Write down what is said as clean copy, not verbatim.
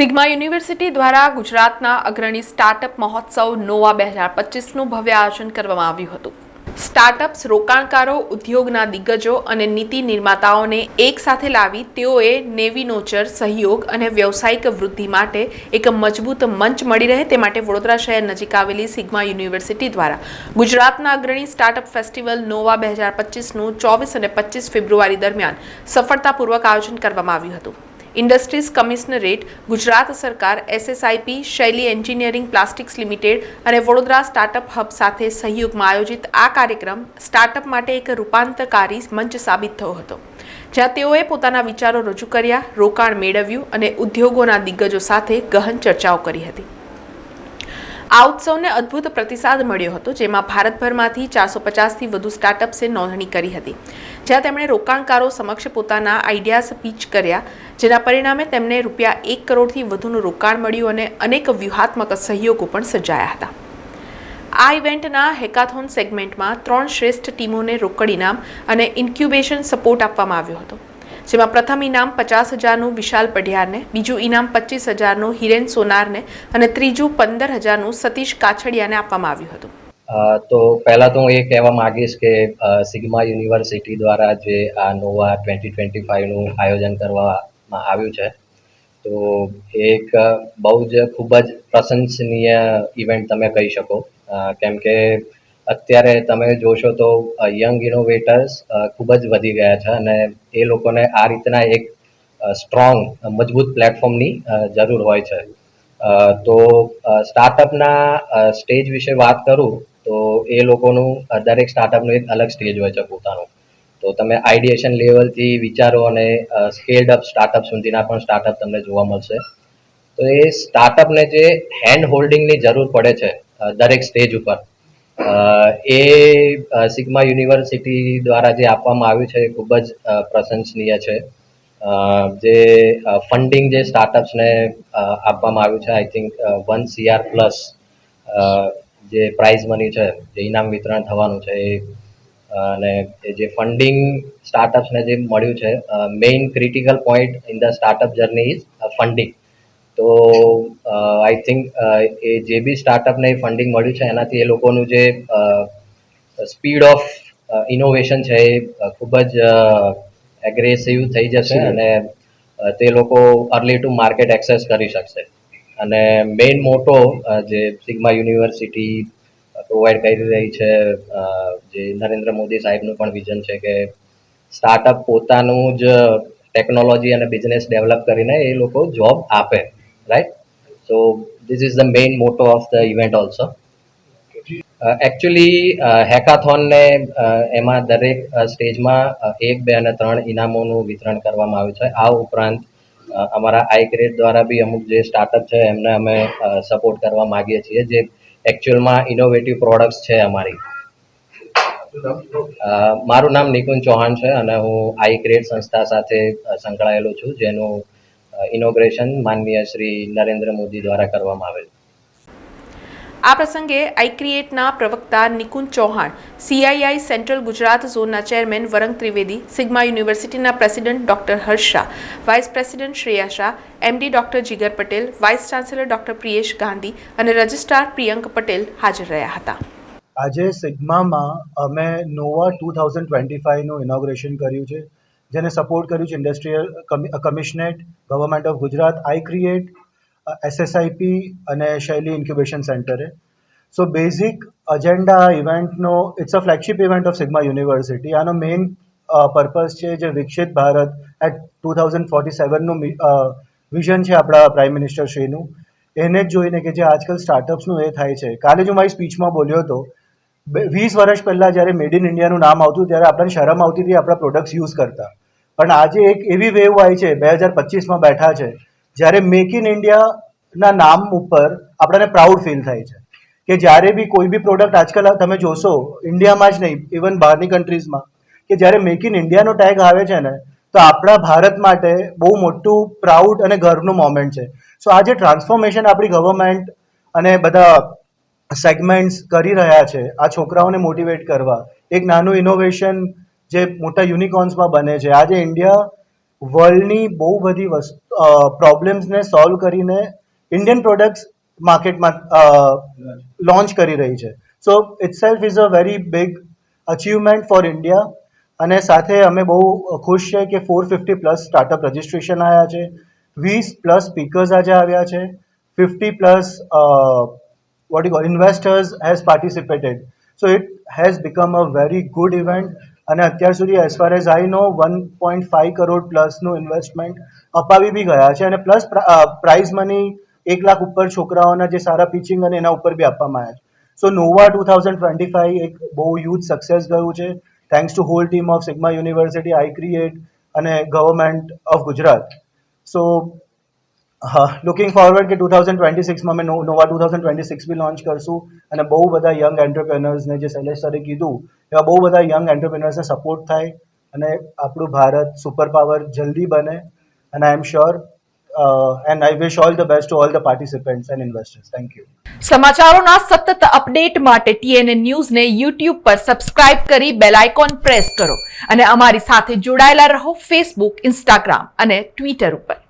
Sigma university દ્વારા ગુજરાતના અગ્રણી સ્ટાર્ટઅપ મહોત્સવ નોવા 2025નું ભવ્ય આયોજન કરવામાં આવ્યું હતું। સ્ટાર્ટઅપ્સ, રોકાણકારો, ઉદ્યોગના દિગ્ગજો અને નીતિ નિર્માતાઓને એક સાથે લાવી તેઓએ નેવીનોચર સહયોગ અને વ્યવસાયિક વૃદ્ધિ માટે એક મજબૂત મંચ મળી રહે તે માટે વડોદરા શહેર નજીક આવેલી સિગ્મા યુનિવર્સિટી દ્વારા ગુજરાતના અગ્રણી સ્ટાર્ટઅપ ફેસ્ટિવલ નોવા 2025નું 24 અને 25 ફેબ્રુઆરી દરમિયાન સફળતાપૂર્વક આયોજન કરવામાં આવ્યું હતું। ઇન્ડસ્ટ્રીઝ કમિશનરેટ, ગુજરાત સરકાર, SSIP, શૈલી એન્જિનિયરિંગ પ્લાસ્ટિક્સ લિમિટેડ અને વડોદરા સ્ટાર્ટઅપ હબ સાથે સહયોગમાં આયોજિત આ કાર્યક્રમ સ્ટાર્ટઅપ માટે એક રૂપાંતરકારી મંચ સાબિત થયો હતો, જ્યાં તેઓએ પોતાના વિચારો રજૂ કર્યા, રોકાણ મેળવ્યું અને ઉદ્યોગોના દિગ્ગજો સાથે ગહન ચર્ચાઓ કરી હતી। આ ઉત્સવને અદ્ભુત પ્રતિસાદ મળ્યો હતો, જેમાં ભારતભરમાંથી 450થી વધુ સ્ટાર્ટઅપ્સે નોંધણી કરી હતી, જ્યાં તેમણે રોકાણકારો સમક્ષ પોતાના આઈડિયાઝ પીચ કર્યા, જેના પરિણામે તેમને ₹1 કરોડથી વધુનું રોકાણ મળ્યું અને અનેક વ્યૂહાત્મક સહયોગો પણ સર્જાયા હતા। આ ઇવેન્ટના હેકાથોન સેગમેન્ટમાં 3 શ્રેષ્ઠ ટીમોને રોકડ ઇનામ અને ઇન્ક્યુબેશન સપોર્ટ આપવામાં આવ્યો હતો, જેમાં પ્રથમ ઇનામ 50,000નું વિશાલ પઢિયારને, બીજું ઇનામ 25,000નું હિરેન સોનારને અને ત્રીજું 15,000નું સતીશ કાછડિયાને આપવામાં આવ્યું હતું। તો પહેલાં તો હું એ કહેવા માગીશ કે સિગ્મા યુનિવર્સિટી દ્વારા જે આ નોવા 2025નું આયોજન કરવામાં આવ્યું છે, તો એક બહુ જ ખૂબ જ પ્રશંસનીય ઇવેન્ટ તમે કહી શકો, કેમ કે અત્યારે તમે જોશો તો યંગ ઇનોવેટર્સ ખૂબ જ વધી ગયા છે અને એ લોકોને આ રીતના એક સ્ટ્રોંગ, મજબૂત પ્લેટફોર્મની જરૂર હોય છે। તો સ્ટાર્ટઅપના સ્ટેજ વિશે વાત કરું તો એ લોકોનું દરેક સ્ટાર્ટઅપનું એક અલગ સ્ટેજ હોય છે પોતાનું। તો તમે આઈડિયેશન લેવલથી વિચારો અને સ્કેલ્ડ અપ સ્ટાર્ટઅપ સુધીના પણ સ્ટાર્ટઅપ તમને જોવા મળશે। તો એ સ્ટાર્ટઅપને જે હેન્ડ હોલ્ડિંગની જરૂર પડે છે દરેક સ્ટેજ ઉપર, એ સિગ્મા યુનિવર્સિટી દ્વારા જે આપવામાં આવ્યું છે એ ખૂબ જ પ્રશંસનીય છે। જે ફંડિંગ જે સ્ટાર્ટઅપ્સને આપવામાં આવ્યું છે, આઈ થિંક 1 CR પ્લસ જે પ્રાઇઝ મની છે, જે ઇનામ વિતરણ થવાનું છે, અને જે ફંડિંગ સ્ટાર્ટઅપ્સને જે મળ્યું છે, main critical point in the startup journey is funding. તો આઈ થિંક એ જે બી સ્ટાર્ટઅપને ફંડિંગ મળ્યું છે એનાથી એ લોકોનું જે સ્પીડ ઓફ ઇનોવેશન છે એ ખૂબ જ એગ્રેસિવ થઈ જશે અને તે લોકો અર્લી ટુ માર્કેટ એક્સેસ કરી શકશે। અને મેઇન મોટો જે સિગ્મા યુનિવર્સિટી પ્રોવાઈડ કરી રહી છે, જે નરેન્દ્ર મોદી સાહેબનું પણ વિઝન છે કે સ્ટાર્ટઅપ પોતાનું જ ટેકનોલોજી અને બિઝનેસ ડેવલપ કરીને એ લોકો જોબ આપે, right? So this is the main motto of the event also. Actually હેકાથોનને એમાં દરેક સ્ટેજમાં 1, 2 અને 3 ઇનામોનું વિતરણ કરવામાં આવ્યું છે। આ ઉપરાંત અમારા આઈક્રેટ દ્વારા બી અમુક જે સ્ટાર્ટઅપ છે એમને અમે સપોર્ટ કરવા માગીએ છીએ, જે એકચ્યુઅલમાં ઇનોવેટિવ પ્રોડક્ટ્સ છે અમારી। મારું નામ નિકુંજ ચૌહાણ છે અને હું આઈક્રેટ સંસ્થા સાથે સંકળાયેલો છું, જેનું ઇનોગ્રેશન માનનીય શ્રી નરેન્દ્ર મોદી દ્વારા કરવામાં આવેલ। આ પ્રસંગે આઈક્રિએટના પ્રવક્તા નિકુંજ ચૌહાણ, CII સેન્ટ્રલ ગુજરાત ઝોનના ચેરમેન વરંગ ત્રિવેદી, સિગ્મા યુનિવર્સિટીના president doctor Harsh Shah, vice president Shreya Shah, MD doctor Jigar Patel, vice chancellor doctor Priyesh Gandhi અને રજિસ્ટ્રાર પ્રિયંક પટેલ હાજર રહ્યા હતા। આજે સિગ્મામાં અમે નોવા 2025નું ઇનોગ્રેશન કર્યું છે, જેને સપોર્ટ કર્યું છે industrial commissionerate, government of Gujarat, iCreate, SSIP અને શૈલી ઇન્ક્યુબેશન સેન્ટરે। સો બેઝિક અજેન્ડા ઇવેન્ટનો, it's a flagship event of Sigma University. આનો મેઇન પર્પઝ છે જે વિકસિત ભારત એટ 2047નું વિઝન છે આપણા પ્રાઇમ મિનિસ્ટર શ્રીનું, એને જ જોઈને કે જે આજકાલ સ્ટાર્ટઅપ્સનું એ થાય છે। કાલે જો મારી સ્પીચમાં બોલ્યો હતો, 20 વર્ષ પહેલાં જ્યારે મેડ ઇન ઇન્ડિયાનું નામ આવતું ત્યારે આપણને શરમ આવતી હતી આપણા પ્રોડક્ટ્સ યુઝ કરતા, પણ આજે એક એવી વેવ આવી છે, 2025માં બેઠા છે, જ્યારે મેક ઇન ઇન્ડિયાના નામ ઉપર આપણને પ્રાઉડ ફીલ થાય છે કે જ્યારે બી કોઈ બી પ્રોડક્ટ આજકાલ તમે જોશો, ઇન્ડિયામાં જ નહીં, ઇવન બહારની કન્ટ્રીઝમાં, કે જ્યારે મેક ઇન ઇન્ડિયાનો ટેગ આવે છે ને, તો આપણા ભારત માટે બહુ મોટું પ્રાઉડ અને ગર્વનું મોમેન્ટ છે। સો આ જે ટ્રાન્સફોર્મેશન આપણી ગવર્મેન્ટ અને બધા સેગમેન્ટ્સ કરી રહ્યા છે, આ છોકરાઓને મોટિવેટ કરવા, એક નાનું ઇનોવેશન જે મોટા યુનિકોર્ન્સમાં બને છે। આજે ઇન્ડિયા વર્લ્ડની બહુ બધી પ્રોબ્લેમ્સને સોલ્વ કરીને ઇન્ડિયન પ્રોડક્ટ્સ માર્કેટમાં લોન્ચ કરી રહી છે. So itself is a very big achievement for India. અને સાથે અમે બહુ ખુશ છે કે 450 પ્લસ સ્ટાર્ટઅપ રજિસ્ટ્રેશન આવ્યા છે, 20 પ્લસ સ્પીકર્સ આજે આવ્યા છે, 50 plus what you call investors has participated. So it has become a very good event. અને અત્યાર સુધી as far as I know 1.5 crore પ્લસનું ઇન્વેસ્ટમેન્ટ અપાવી બી ગયા છે, અને પ્લસ પ્રાઇઝ મની 1 લાખ ઉપર છોકરાઓના જે સારા પિચિંગ અને એના ઉપર બી આપવામાં આવ્યા છે. સો નોવા 2025 એક બહુ હ્યુજ સક્સેસ ગયું છે, thanks to whole team of Sigma University, iCreate અને government of Gujarat. So looking forward કે 2026માં અમે નોવા 2026 બી લોન્ચ કરશું, અને બહુ બધા યંગ એન્ટરપ્રેનર્સને, જે શૈલેષ સરે કીધું એવા બહુ બધા યંગ એન્ટરપ્રેનર્સને સપોર્ટ થાય અને આપણું ભારત સુપર પાવર જલ્દી બને. અને I am sure and I wish all the best to all the participants and investors. Thank you. સમાચારોના સતત અપડેટ માટે TNN ન્યૂઝને YouTube પર સબસ્ક્રાઇબ કરી બેલ આઇકોન પ્રેસ કરો અને અમારી સાથે જોડાયેલા રહો Facebook, Instagram અને Twitter ઉપર.